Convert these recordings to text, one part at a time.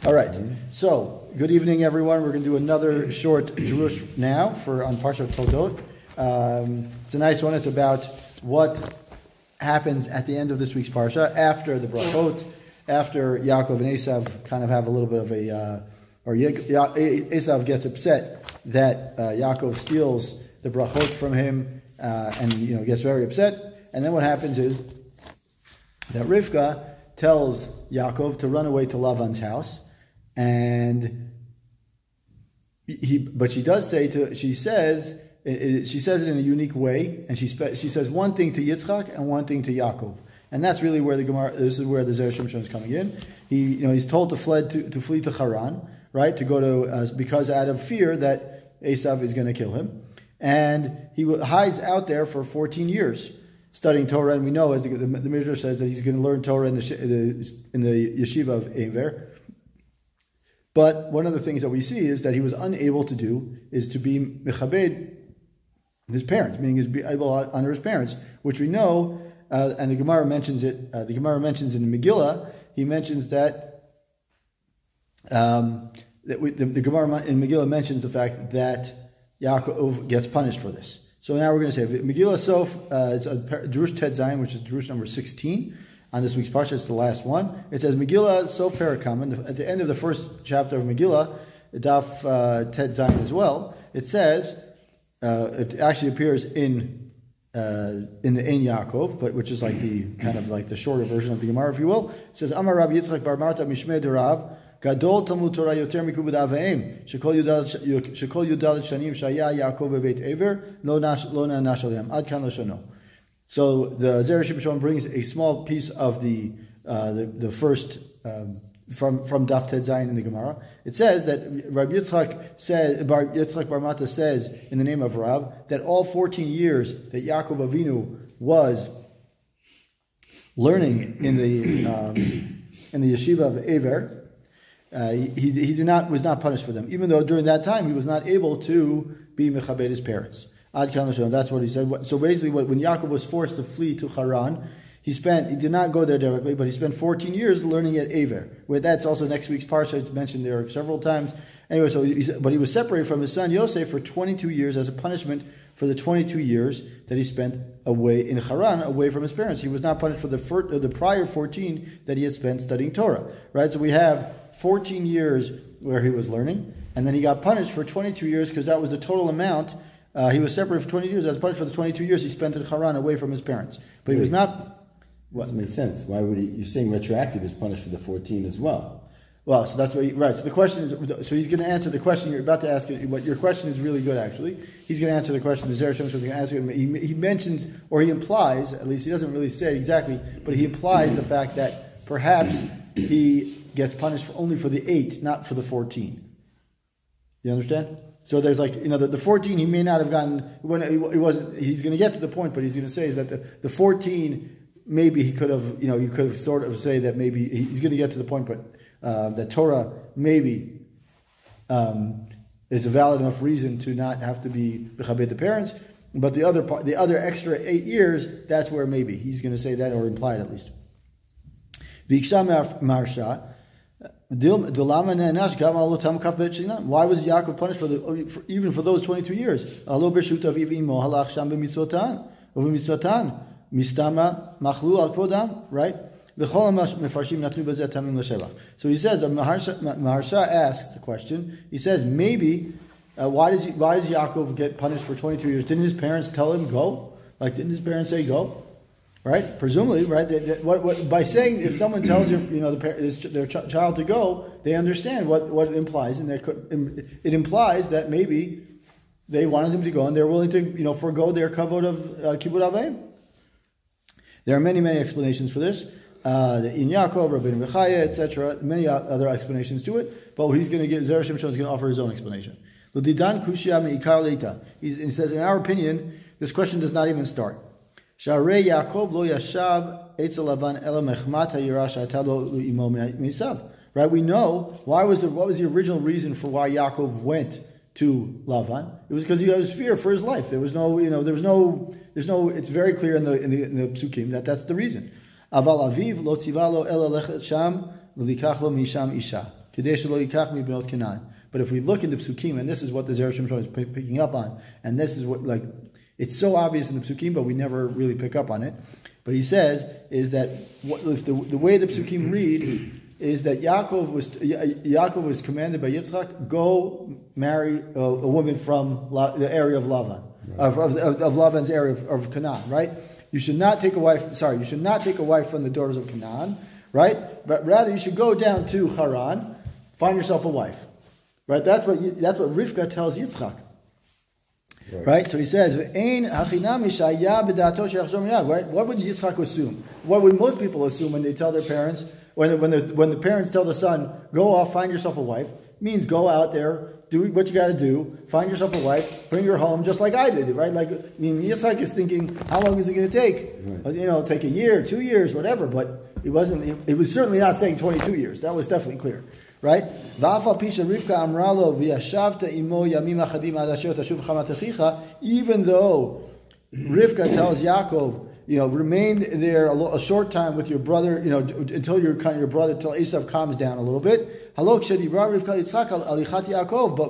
All right. So, good evening, everyone. We're going to do another short drush now on Parshat Toldot. It's a nice one. It's about what happens at the end of this week's Parsha after the brachot, after Yaakov and Esav kind of have a little bit of Esav gets upset that Yaakov steals the brachot from him, and gets very upset. And then what happens is that Rivka tells Yaakov to run away to Lavan's house, but she says it in a unique way, and she says one thing to Yitzchak and one thing to Yaakov, and that's really where this is where the Zera Shimshon is coming in. He's told to flee to Haran, right, to go to because out of fear that Esav is going to kill him, and he hides out there for 14 years. Studying Torah, and we know, as the Midrash says, that he's going to learn Torah in the yeshiva of Ever. But one of the things that we see is that he was unable to do is to be mechabed his parents, meaning he's able to honor his parents, which we know, and the Gemara mentions it. The Gemara mentions in the Megillah. He mentions that the Gemara in Megillah mentions the fact that Yaakov gets punished for this. So now we're going to say Megillah Sof, it's Drush Tet Zayin, which is Drush number 16 on this week's Parshat. It's the last one. It says Megillah Sof Parakam, and at the end of the first chapter of Megillah, Daf Tet Zayin as well. It says it actually appears in the Ein Yaakov, but which is like the kind of like the shorter version of the Gemara, if you will. It says Amar Rabbi Yitzchak Bar Marta Mishmei Derav. Gadol Talmud Torah Yoter Mikubed Aveim Shekol Yudalet Shanim Shaya Yaakov Beit Ever Lo Na'anash Alehem Ad Kan Lashano. So the Zera Shimshon brings a small piece of the first from Daf Tet Zayin in the Gemara. It says that Rabbi Yitzchak Bar Mata says in the name of Rav that all 14 years that Yaakov Avinu was learning in the yeshiva of Ever. He was not punished for them, even though during that time he was not able to be mechabed his parents. Ad kan l'shalom, that's what he said. So basically, when Yaakov was forced to flee to Haran, he did not go there directly, but he spent 14 years learning at Ever. That's also next week's parsha. It's mentioned there several times. Anyway, but he was separated from his son Yosef for 22 years as a punishment for the 22 years that he spent away in Haran, away from his parents. He was not punished for the prior 14 that he had spent studying Torah. Right? So we have 14 years where he was learning, and then he got punished for 22 years because that was the total amount. He was separated for 22 years. As punished for the 22 years he spent in Haran away from his parents. But he was not. What doesn't make sense? Why would he? You're saying retroactive is punished for the 14 as well. Well, so that's what right. So the question is. So he's going to answer the question you're about to ask. What your question is really good, actually. He's going to answer the question. The Zera Shimshon is going to answer it. He mentions, or he implies, at least he doesn't really say exactly, but he implies the fact that perhaps he gets punished only for the 8, not for the 14. You understand? So there's the 14 he may not have gotten when he wasn't. He's going to get to the point, but he's going to say is that the 14 maybe he could have you could have sort of say that maybe he's going to get to the point, but that Torah maybe is a valid enough reason to not have to be mechabed the parents. But the other extra 8 years, that's where maybe he's going to say that, or imply it at least. Marsha. Why was Yaakov punished even for those 22 years? Right? So he says, Maharsha asks the question. He says, maybe why does Yaakov get punished for 22 years? Didn't his parents tell him go? Didn't his parents say go? Right, presumably, right. By saying if someone tells you, their child to go, they understand what it implies, and it implies that maybe they wanted him to go, and they're willing to, forego their kavod of kibbud avim. There are many explanations for this. The In Yaakov, Rabbeinu Bechaya, etc. Many other explanations to it, but he's going to give Zera Shimshon is going to offer his own explanation. He says, in our opinion, this question does not even start. Sharei Yaakov lo yashav etzel Lavan ela mechmat hayira she'ata lo imo misav. Right? We know what was the original reason for why Yaakov went to Lavan? It was because he was fear for his life. There's no. It's very clear in the psukim that's the reason. Aval aviv lo tzivalo ela lechet sham v'likach lo misham isha. But if we look in the Psukim, and this is what the Zera Shimshon is picking up on, and this is what, like, it's so obvious in the Psukim, but we never really pick up on it. But he says, is that if the way the Psukim read is that Yaakov was commanded by Yitzchak, go marry a woman from the area of Lavan, of Lavan's area of Canaan, right? You should not take a wife. Sorry, you should not take a wife from the daughters of Canaan, right? But rather, you should go down to Haran, find yourself a wife, right? That's what Rivka tells Yitzchak, right? So he says, right? What would Yitzchak assume? What would most people assume when they tell their parents, when the parents tell the son, go off, find yourself a wife? Means go out there, do what you got to do, find yourself a wife, bring her home, just like I did, right? Like, I mean, Yitzchak is thinking, how long is it going to take? Right. Take a year, 2 years, whatever. But it wasn't. It was certainly not saying 22 years. That was definitely clear, right? Even though Rivka tells Yaakov, remain there a short time with your brother, until your brother, till Esav calms down a little bit. But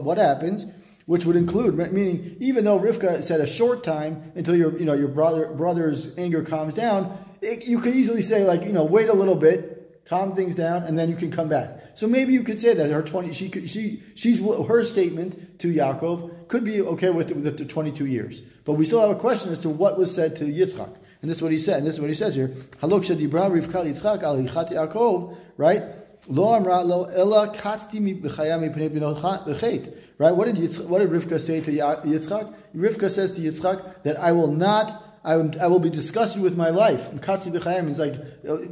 what happens? Which would include, meaning, even though Rivka said a short time until your brother's anger calms down, you could easily say, like, wait a little bit, calm things down, and then you can come back. So maybe you could say that her statement to Yaakov could be okay with the 22 years. But we still have a question as to what was said to Yitzchak. And this is what he said. And this is what he says here. Halok shadibra Rivka Yitzchak al Yichat Yaakov, right? Lo amra lo ella katzti mi b'chaya mipnei b'chet. Right? What did Rivka say to Yitzchak? Rivka says to Yitzchak that I will be disgusted with my life. And katzti b'chaya means, like,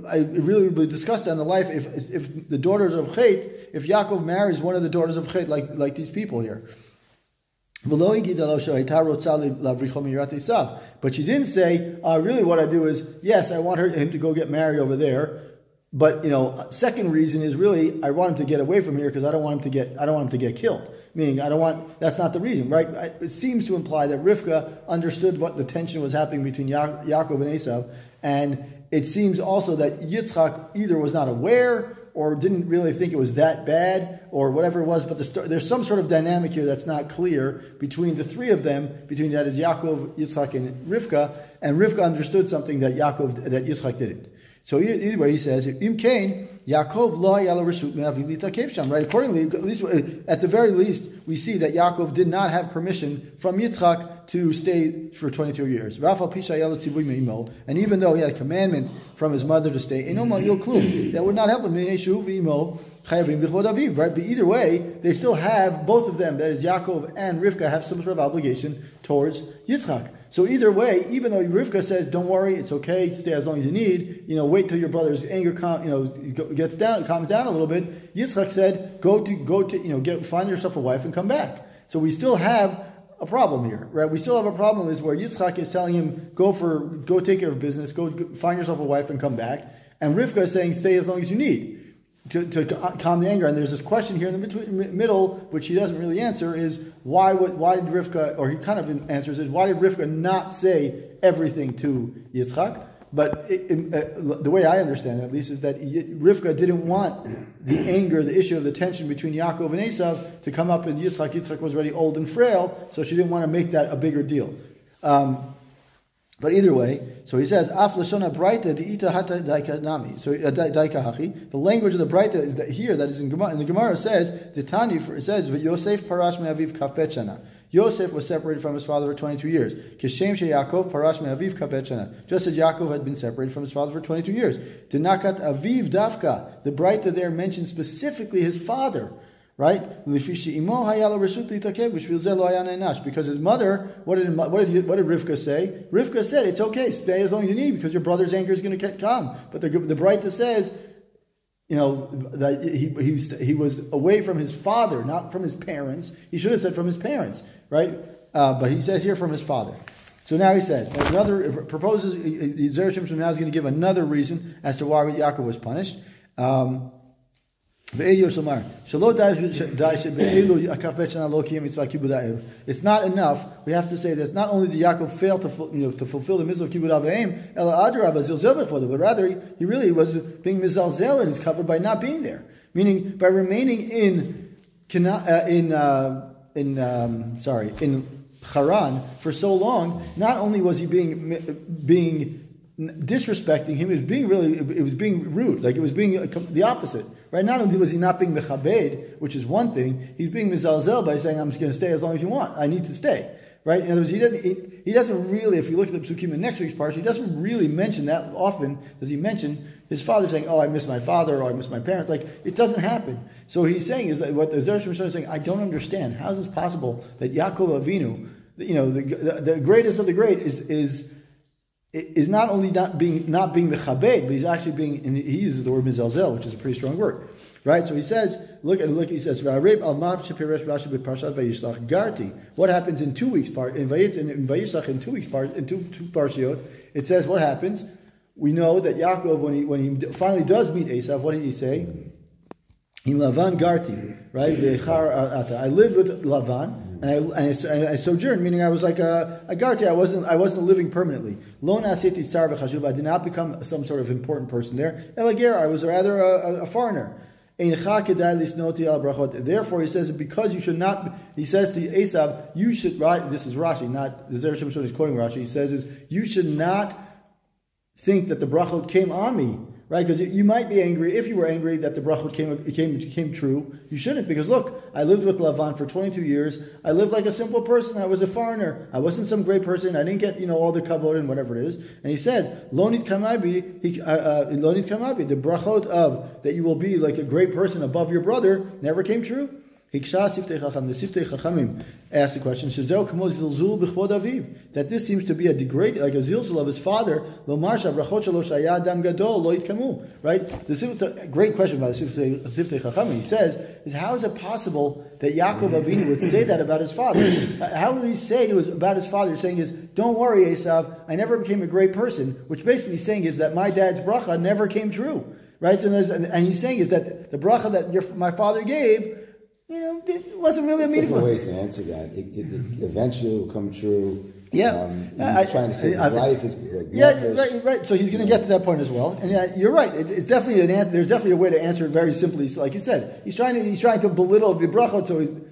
I really will be disgusted on the life if the daughters of Chet, if Yaakov marries one of the daughters of Chet, like these people here. But she didn't say, really what I do is, yes, I want him to go get married over there. But, second reason is really, I want him to get away from here because I don't want him to get killed. Meaning, that's not the reason, right? It seems to imply that Rivka understood what the tension was happening between Yaakov and Esav. And it seems also that Yitzchak either was not aware or didn't really think it was that bad, or whatever it was, but there's some sort of dynamic here that's not clear between the three of them, between that is Yaakov, Yitzchak, and Rivka understood something that Yitzchak didn't. So either way, he says, Im Kain, Yaakov lo hayala reshut me'aviv litakev sham. Right? Accordingly, at the very least, we see that Yaakov did not have permission from Yitzchak to stay for 22 years. And even though he had a commandment from his mother to stay, that would not help him. Right? But either way, they still have, both of them, that is Yaakov and Rivka, have some sort of obligation towards Yitzchak. So either way, even though Rivka says, don't worry, it's okay, stay as long as you need, wait till your brother's anger calms down a little bit, Yitzchak said, find yourself a wife and come back. So we still have a problem here, right? We still have a problem is where Yitzchak is telling him, go take care of business, go find yourself a wife and come back. And Rivka is saying, stay as long as you need to calm the anger. And there's this question here in the middle, which he doesn't really answer, is why did Rivka, or he kind of answers it, why did Rivka not say everything to Yitzchak? But the way I understand it, at least, is that Rivka didn't want the anger, the issue of the tension between Yaakov and Esav to come up in Yitzchak. Yitzchak was already old and frail, so she didn't want to make that a bigger deal. But either way, so he says, Af lashona braita diita hata daika nami. So daika hachi. The language of the braita here that is in the Gemara says, the Tani says, Yosef parash me'aviv kafet shana. Yosef was separated from his father for 22 years. Kishem she Yaakov parash me'aviv kafet shana. Just as Yaakov had been separated from his father for 22 years. Dinakat aviv dafka. The braita there mentions specifically his father. Right? Because his mother, what did Rivka say? Rivka said, it's okay, stay as long as you need, because your brother's anger is going to come. But the Braita says, that he was away from his father, not from his parents. He should have said from his parents, right? But he says here from his father. So now he says, proposes, Zera Shimshon now is going to give another reason as to why Yaakov was punished. It's not enough. We have to say that it's not only did Yaakov fail to fulfill the mitzvah of Kibbud Avayim, but rather he really was being mizalzel and is covered by not being there. Meaning, by remaining in Haran for so long, not only was he being disrespecting him, it was being rude, like it was being the opposite, right? Not only was he not being mechabed, which is one thing, he's being mizalzel by saying, I'm just going to stay as long as you want, I need to stay, right? In other words, he doesn't really, if you look at the psukim in next week's parsha, he doesn't really mention that often, does he mention his father saying, oh, I miss my father, or I miss my parents, like, it doesn't happen. So he's saying is that what the Zera Shimshon is saying, I don't understand, how is this possible that Yaakov Avinu, the greatest of the great is not only not being mechabed, but he's actually being, and he uses the word mizelzel, which is a pretty strong word, right? So he says, look, he says, garti. What happens in 2 weeks part in Vayishlach in 2 weeks part in two parshiot? It says what happens. We know that Yaakov, when he finally does meet Esav, what did he say? In Lavan garti, right? I lived with Lavan. And I sojourned, meaning I was like a garti. I wasn't living permanently. Lo na'asiti tsar v'chashuv. I did not become some sort of important person there. Elager, I was rather a foreigner. Therefore, he says, because you should not. He says to Esav, you should. This is Rashi, not the Zera Shimshon is quoting Rashi. He says, you should not think that the brachot came on me. Right, because you might be angry, if you were angry that the brachot came true, you shouldn't, because look, I lived with Lavan for 22 years, I lived like a simple person, I was a foreigner, I wasn't some great person, I didn't get, all the kavod and whatever it is, and he says, Lonit kamabi, the brachot of, that you will be like a great person above your brother, never came true. The Siftei Chachamim asked the question, that this seems to be a degrade, like a zilzul of his father. Right? It's a great question by the Siftei Chachamim. He says, how is it possible that Yaakov Avinu would say that about his father? How would he say it was about his father? Saying is, don't worry, Esav, I never became a great person. Which basically he's saying is that my dad's bracha never came true. Right? And he's saying is that the bracha that my father gave, it wasn't really a meaningful. Different ways to answer that. It eventually will come true. Yeah, he's trying to say his life is like right. So he's going to get to that point as well. And you're right. It's definitely an answer. There's definitely a way to answer it very simply. So like you said, he's trying to belittle the brachot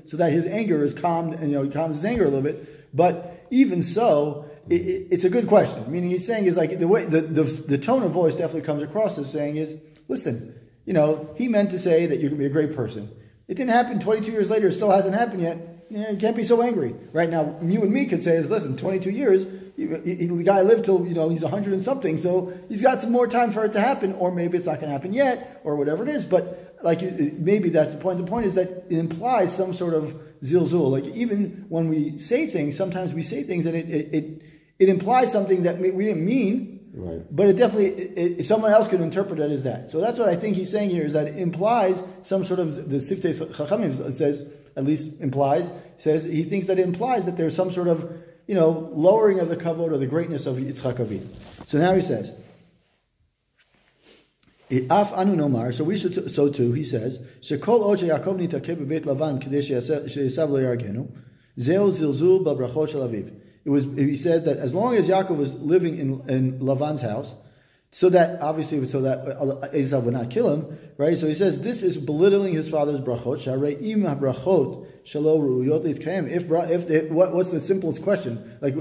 so that his anger is calmed, and he calms his anger a little bit. But even so, it's a good question. Meaning he's saying is like the way the tone of voice definitely comes across as saying is, listen, he meant to say that you're going to be a great person. It didn't happen 22 years later. It still hasn't happened yet. You can't be so angry. Right now, you and me could say, listen, 22 years, the guy lived till, he's 100 and something, so he's got some more time for it to happen, or maybe it's not going to happen yet, or whatever it is. But maybe that's the point. The point is that it implies some sort of zilzul. Like even when we say things, sometimes we say things and it implies something that we didn't mean. Right. But it definitely, someone else could interpret it as that. So that's what I think he's saying here, is that it implies some sort of, the Siftei Chachamim says, at least implies, says he thinks that it implies that there's some sort of, lowering of the kavod or the greatness of Yitzchak Avinu. So now he says, Af anu nomar, so we should, so too, he says, Shekol od sheYaakov nitakeh bebeit Lavan kedei she'esav lo yargenu, zeu zilzul b'brachot shel aviv. He says that as long as Yaakov was living in Lavan's house, so that Esav would not kill him, right? So he says this is belittling his father's brachot. What's the simplest question? Like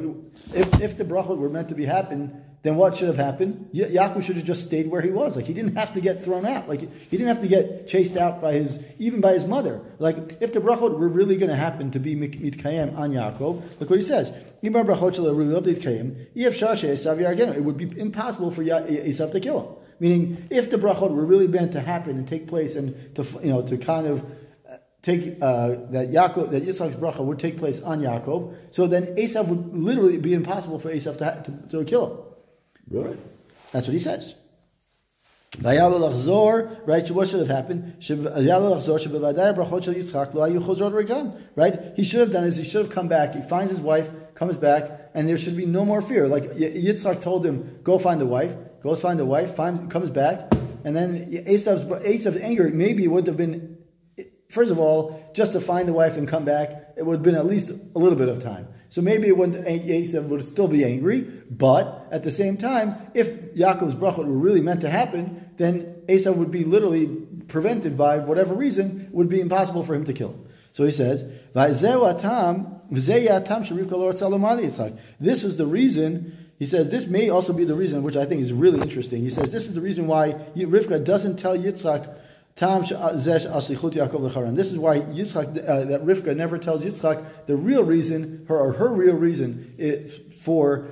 if the brachot were meant to be happen, then what should have happened? Yaakov should have just stayed where he was. Like he didn't have to get thrown out. Like he didn't have to get chased out even by his mother. Like if the brachot were really going to happen to be mitkayem on Yaakov, look what he says. It would be impossible for Esav to kill him. Meaning, if the brachot were really meant to happen and take place, and to kind of take that Yitzchak's bracha would take place on Yaakov, so then Esav would literally be impossible for Esav to kill him. Really? That's what he says. Right? What should have happened? Right? He should have done is he should have come back. He finds his wife, comes back, and there should be no more fear. Like Yitzchak told him, go find the wife. Goes find the wife, comes back, and then Esav's anger maybe would have been first of all, just to find the wife and come back, it would have been at least a little bit of time. So maybe Esav would still be angry, but at the same time, if Yaakov's brachot were really meant to happen, then Esav would be literally prevented by whatever reason. It would be impossible for him to kill him. So he says, this is the reason. He says, this may also be the reason, which I think is really interesting. He says, this is the reason why Rivka doesn't tell Yitzchak, this is why Yitzchak, that Rivka never tells Yitzchak the real reason, her real reason for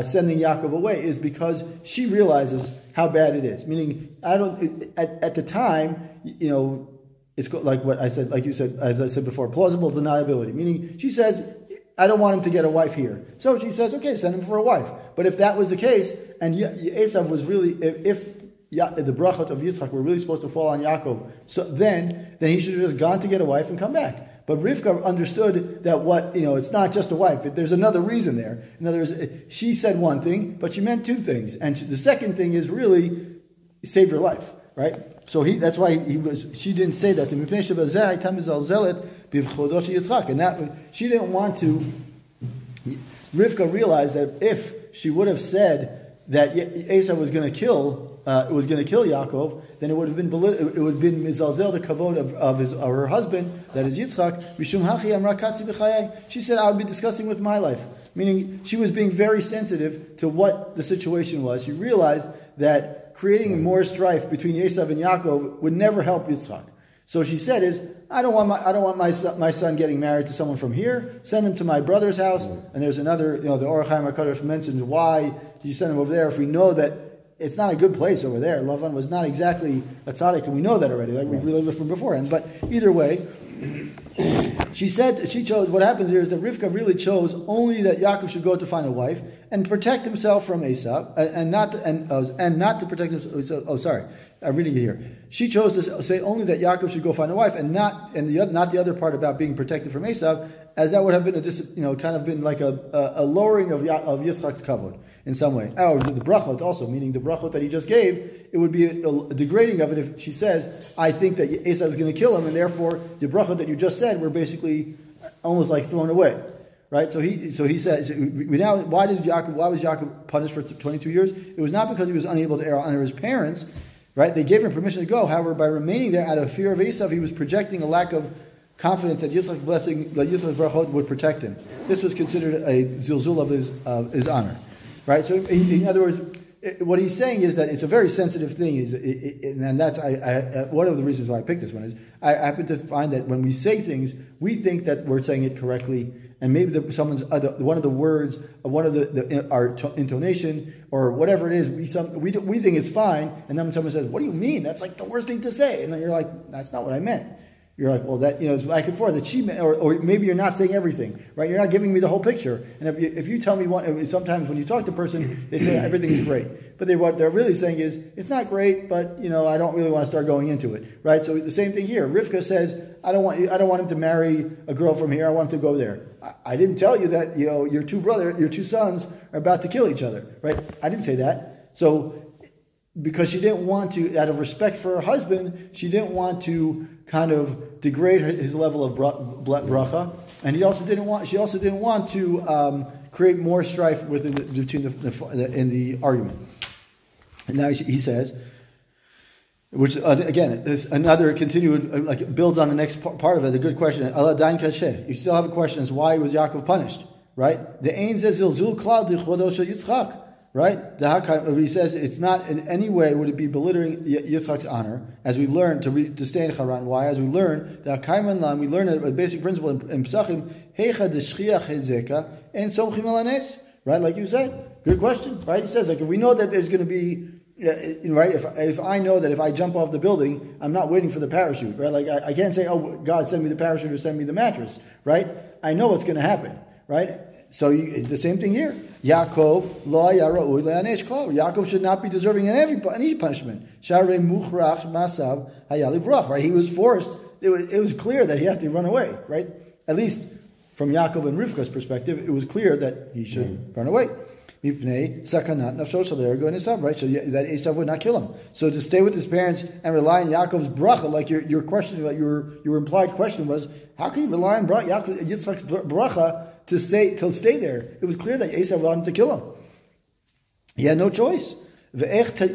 sending Yaakov away is because she realizes how bad it is. Meaning, at the time, it's like what I said, like you said, as I said before, plausible deniability. Meaning, she says, I don't want him to get a wife here. So she says, okay, send him for a wife. But if that was the case, and Esav was really, if the brachot of Yitzchak were really supposed to fall on Yaakov, so then he should have just gone to get a wife and come back. But Rivka understood that it's not just a wife. There's another reason there. In other words, she said one thing, but she meant two things. And the second thing is really save your life, right? So that's why she didn't say that. And that she didn't want to. Rivka realized that if she would have said that Esau was going to kill Yaakov, then it would have been mizalzel the kavod of her husband, that is Yitzchak. She said, I would be disgusting with my life. Meaning, she was being very sensitive to what the situation was. She realized that creating more strife between Esav and Yaakov would never help Yitzchak. So she said, I don't want my son getting married to someone from here. Send him to my brother's house. And there's another, the Orach Chaim HaKadosh mentions why you send him over there if we know that it's not a good place over there. Lavan was not exactly a tzaddik, and we know that already. Like we learned from beforehand. But either way, she chose. What happens here is that Rivka really chose only that Yaakov should go to find a wife and protect himself from Esav, and not to protect himself. Oh, sorry, I'm reading it here. She chose to say only that Yaakov should go find a wife, and not the other part about being protected from Esav, as that would have been kind of been like a lowering of Yitzchak's kavod in some way. Or the brachot also, meaning the brachot that he just gave, it would be a degrading of it if she says, I think that Esav is going to kill him, and therefore the brachot that you just said were basically almost like thrown away. Right? So he says, why was Yaakov punished for 22 years? It was not because he was unable to honor his parents. Right? They gave him permission to go. However, by remaining there out of fear of Esav, he was projecting a lack of confidence that Yitzchak's blessing, that Yitzchak's brachot would protect him. This was considered a zilzul of his honor. Right? So, in other words, what he's saying is that it's a very sensitive thing. And that's one of the reasons why I picked this one is I happen to find that when we say things, we think that we're saying it correctly, and maybe one of the words, one of our intonation or whatever it is, we think it's fine, and then when someone says, "What do you mean? That's like the worst thing to say," and then you're like, "That's not what I meant." You're like, well, that it's back and forth. That she meant, or maybe you're not saying everything, right? You're not giving me the whole picture. And if you tell me sometimes when you talk to a person, they say everything is great, but what they're really saying is it's not great, but I don't really want to start going into it, right? So the same thing here. Rivka says, I don't want him to marry a girl from here. I want him to go there. I didn't tell you that your two sons are about to kill each other, right? I didn't say that. So because she didn't want to, out of respect for her husband, she didn't want to kind of degrade his level of bracha, and she also didn't want to create more strife in the argument. And now he says, which again is another continued, builds on the next part of it. A good question. You still have a question as why was Yaakov punished, right? The ein zeh zilzul klal d'chvodo shel Yitzchak. Right? He says it's not in any way would it be belittling Yitzchak's honor, as we learn to stay in Haran. Why? As we learn we learn a basic principle in Psachim, Heicha d'shchiach hezeka and somchim alanes. Right? Like you said, good question. Right? He says if we know that there's going to be right. If I know that if I jump off the building, I'm not waiting for the parachute. Right? Like I can't say, oh God, send me the parachute or send me the mattress. Right? I know what's going to happen. Right? So the same thing here. Yaakov lo yara'ui le'anesh klal. Yaakov should not be deserving any punishment. Sharei muchrach masav hayalivrach. Right? He was forced. It was clear that he had to run away. Right? At least from Yaakov and Rivka's perspective, it was clear that he should run away. Sakanat nafsho they're going to right? So that Esav would not kill him. So to stay with his parents and rely on Yaakov's bracha, like your question, like your implied question was, how can you rely on Yitzchak's bracha to stay there? It was clear that Esav wanted to kill him. He had no choice. How can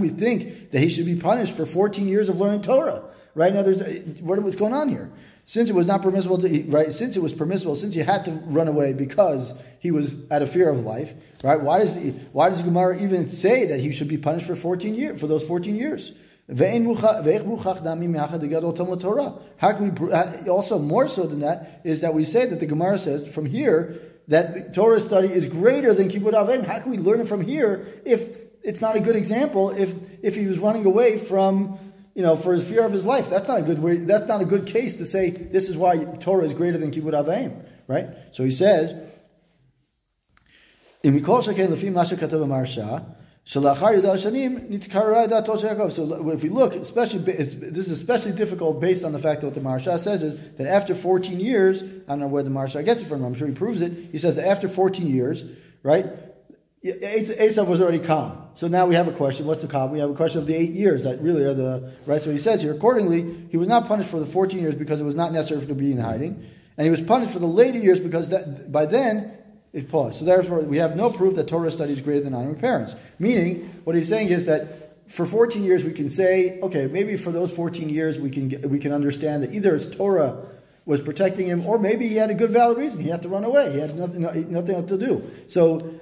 we think that he should be punished for 14 years of learning Torah? Right now, what's going on here? Since it was not permissible since it was permissible, since you had to run away because he was out of fear of life, right? Why does the Gemara even say that he should be punished for 14 years, for those 14 years? How can we, also more so than that, is that we say that the Gemara says from here that the Torah study is greater than Kibbutz Avim. How can we learn it from here if it's not a good example, if he was running away from, for his fear of his life? That's not a good way. That's not a good case to say this is why Torah is greater than Kibbutz Avim, right? So he says, so if we look, especially this is especially difficult based on the fact that what the Maharsha says is that after 14 years, I don't know where the Maharsha gets it from, I'm sure he proves it, he says that after 14 years, right, Esav was already calm. So now we have a question, what's the calm? We have a question of the 8 years that really are the, right, so he says here, accordingly, he was not punished for the 14 years because it was not necessary to be in hiding, and he was punished for the later years because by then, it paused. So therefore, we have no proof that Torah study is greater than honoring parents. Meaning, what he's saying is that for 14 years we can say, okay, maybe for those 14 years we can understand that either his Torah was protecting him, or maybe he had a good valid reason. He had to run away. He had nothing else to do. So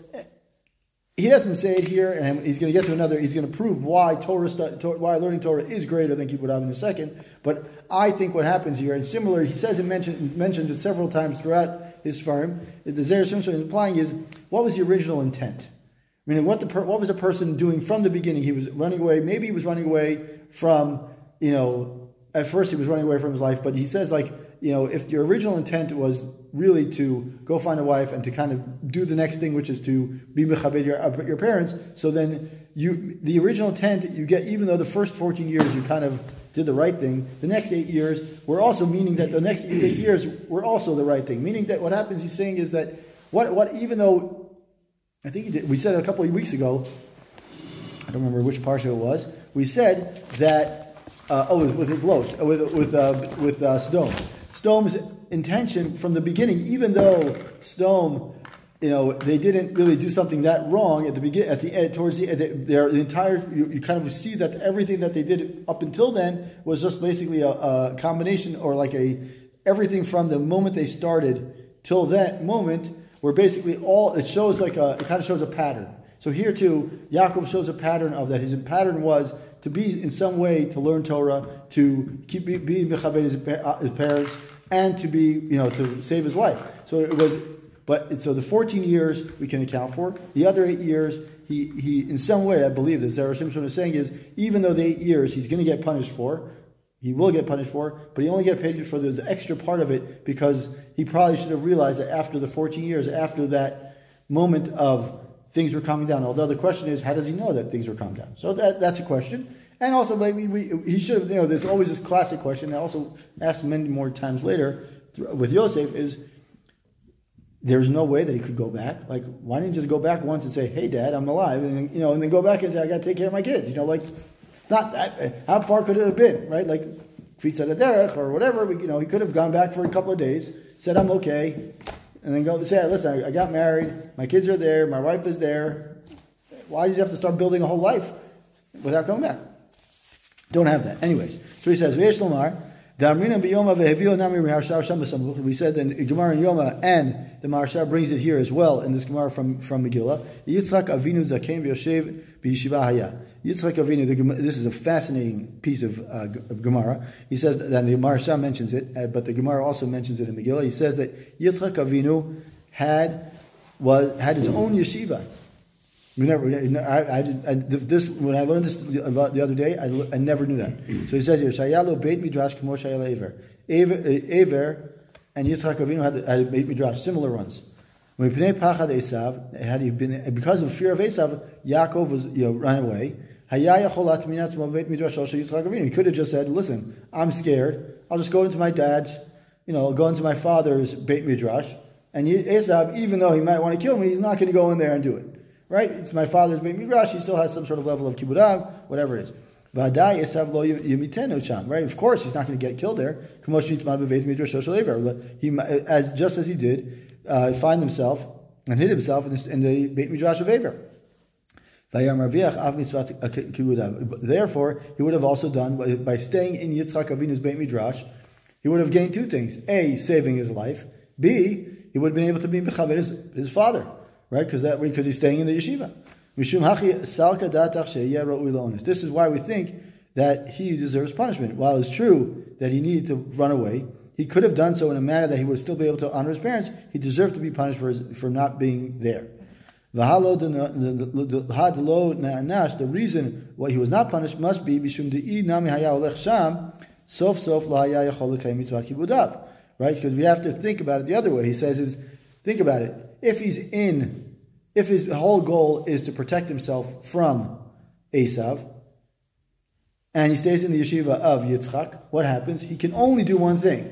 he doesn't say it here, and he's going to get to another. He's going to prove why why learning Torah is greater than Kibbutz Avim in a second. But I think what happens here, and similar, he says mentions it several times throughout his farm. The Zera Shimshon is implying is what was the original intent? I mean, what was the person doing from the beginning? He was running away. Maybe he was running away from, at first he was running away from his life, but he says if your original intent was really to go find a wife and to kind of do the next thing, which is to be mechabed your parents, so then the original intent you get, even though the first 14 years you kind of did the right thing, the next 8 years were also meaning that the next 8 years were also the right thing. Meaning that what happens, he's saying, is that what even though I think we said a couple of weeks ago, I don't remember which parsha it was, we said that with Lkovod, with Sdom. Sdom's intention from the beginning, even though Sdom, they didn't really do something that wrong at the beginning, towards the entire, you kind of see that everything that they did up until then was just basically a combination, or everything from the moment they started till that moment, where basically it shows it kind of shows a pattern. So here too, Yaakov shows a pattern of that. His pattern was to be in some way to learn Torah, to keep being mechabed his parents, and to be to save his life. So it was, so the 14 years we can account for. The other 8 years, he in some way, I believe that Zera Shimshon is saying is, even though the 8 years he's going to get punished for, he will get punished for, but he only get paid for the extra part of it because he probably should have realized that after the 14 years, after that moment of things were calming down. Although the question is, how does he know that things were calming down? So that's a question. And also, maybe he should have, there's always this classic question, I also asked many more times later with Yosef, is there's no way that he could go back. Why didn't he just go back once and say, hey, Dad, I'm alive, and then go back and say, I got to take care of my kids. It's not that, how far could it have been, right? Feet at the derech or whatever, he could have gone back for a couple of days, said, I'm okay, and then go say, listen, I got married, my kids are there, my wife is there. Why does he have to start building a whole life without coming back? Don't have that. Anyways, so he says, we said that in Gemara in Yoma, and the Maharsha brings it here as well in this Gemara from Megillah. Yitzchak Avinu zaken v'yoshev b'yeshiva haya. Yitzchak Avinu, this is a fascinating piece of Gemara. He says that the Maharsha mentions it, but the Gemara also mentions it in Megillah. He says that Yitzchak Avinu had his own yeshiva. When I learned this the other day, I never knew that. So he says here, Shayalo Beit Midrash Kamo Shayala Ever, and Yitzchak Avinu had a Beit Midrash, similar ones. When Pachad Esav, because of fear of Esav, Yaakov was ran away. He could have just said, listen, I'm scared. I'll just go into my dad's, go into my father's Beit Midrash, And Esav, even though he might want to kill me, he's not going to go in there and do it. Right? It's my father's Beit Midrash. He still has some sort of level of Kibbud Av, whatever it is. Vadai Esav lo yimitenu sham. Right? Of course, he's not going to get killed there. Just as he did, find himself and hid himself in the Beit Midrash of Aver. Therefore, he would have also done, by staying in Yitzchak Avinu's Beit Midrash, he would have gained two things. A, saving his life. B, he would have been able to be mechaber his father. Right? Because he's staying in the yeshiva. This is why we think that he deserves punishment. While it's true that he needed to run away, he could have done so in a manner that he would still be able to honor his parents. He deserved to be punished for not being there. The reason why he was not punished must be right? Because we have to think about it the other way. He says think about it. If his whole goal is to protect himself from Esav, and he stays in the yeshiva of Yitzchak, what happens? He can only do one thing: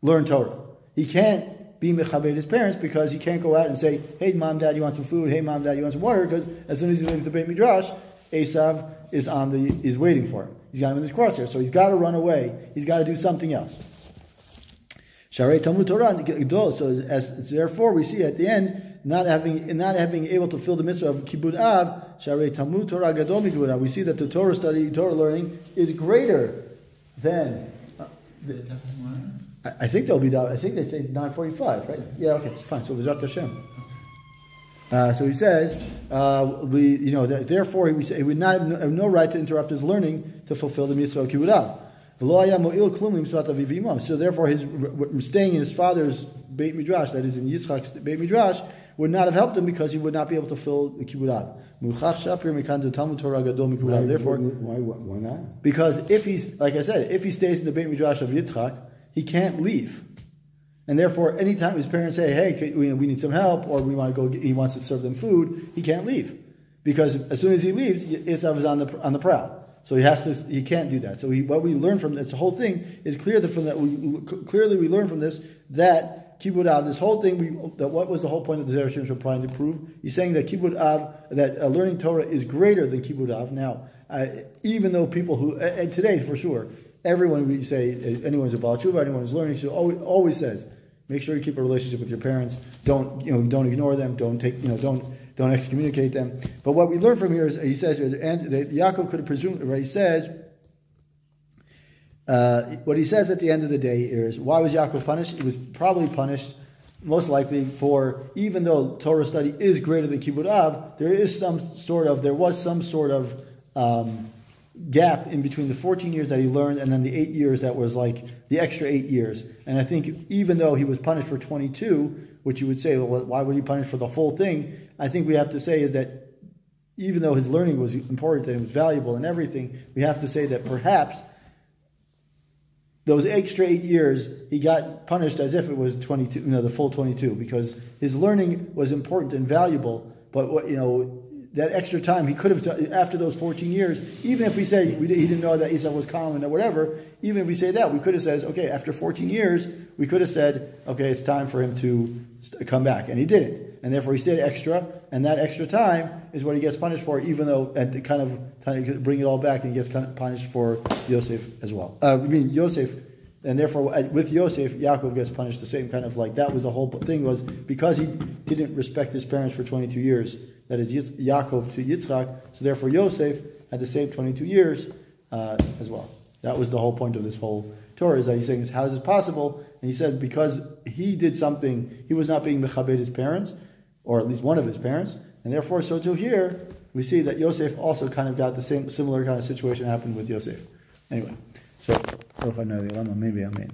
learn Torah. He can't be mechaber his parents because he can't go out and say, "Hey, mom, dad, you want some food? Hey, mom, dad, you want some water?" Because as soon as he leaves the Beit Midrash, Esav is waiting for him. He's got him in his crosshair, so he's got to run away. He's got to do something else. Sharei Talmud Torah. So therefore, we see at the end, not having able to fulfill the mitzvah of Kibbud Av, Sharei Talmud Torah Gadol Mikibbud Av. We see that the Torah study, Torah learning, is greater than. I think they'll be down. I think they say 9:45, right? Yeah, okay, it's fine. So V'zat Hashem. So he says, therefore he would not have no right to interrupt his learning to fulfill the mitzvah of Kibbud Av. So therefore, his staying in his father's Beit Midrash, that is in Yitzchak's Beit Midrash, would not have helped him because he would not be able to fill the Kibbud Av. Therefore, why not? Because if he stays in the Beit Midrash of Yitzchak, he can't leave. And therefore, anytime his parents say, "Hey, we need some help," or we want to go, he wants to serve them food, he can't leave, because as soon as he leaves, Esav is on the prowl. So he can't do that. So what we learn from this whole thing is clearly we learn from this that Kibbud Av, this whole thing, what was the whole point of the Zera Shimshon trying to prove? He's saying that Kibbud Av, that learning Torah is greater than Kibbud Av. Now, even though people who, and today for sure, everyone we say, anyone who's a Baal Tshuva, anyone who's learning, always says, make sure you keep a relationship with your parents. Don't ignore them. Don't excommunicate them. But what we learn from here is, he says, and Yaakov could have presumed, right? He says, what he says at the end of the day is, why was Yaakov punished? He was probably punished, most likely, for, even though Torah study is greater than Kibbud Av, there was some sort of gap in between the 14 years that he learned and then the 8 years that was like the extra 8 years. And I think even though he was punished for 22, which you would say, well, why would he punish for the whole thing? I think we have to say is that even though his learning was important and it was valuable and everything, we have to say that perhaps those extra 8 years, he got punished as if it was 22, the full 22, because his learning was important and valuable, but that extra time he could have, after those 14 years, even if we say he didn't know that Esau was calm and whatever, even if we say that, we could have said, okay, after 14 years, we could have said, okay, it's time for him to come back. And he didn't. And therefore he stayed extra, and that extra time is what he gets punished for, even though, and to kind of bring it all back, and he gets kind of punished for Yosef as well. Yosef, and therefore with Yosef, Yaakov gets punished the same kind of like, that was the whole thing, was because he didn't respect his parents for 22 years, that is Yaakov to Yitzchak, so therefore Yosef had the same 22 years as well. That was the whole point of this whole Torah, is that he's saying, how is this possible? And he says, because he did something, he was not being mechabed his parents, or at least one of his parents, and therefore, so to here, we see that Yosef also kind of got the similar kind of situation happened with Yosef. Anyway, so, maybe, amen.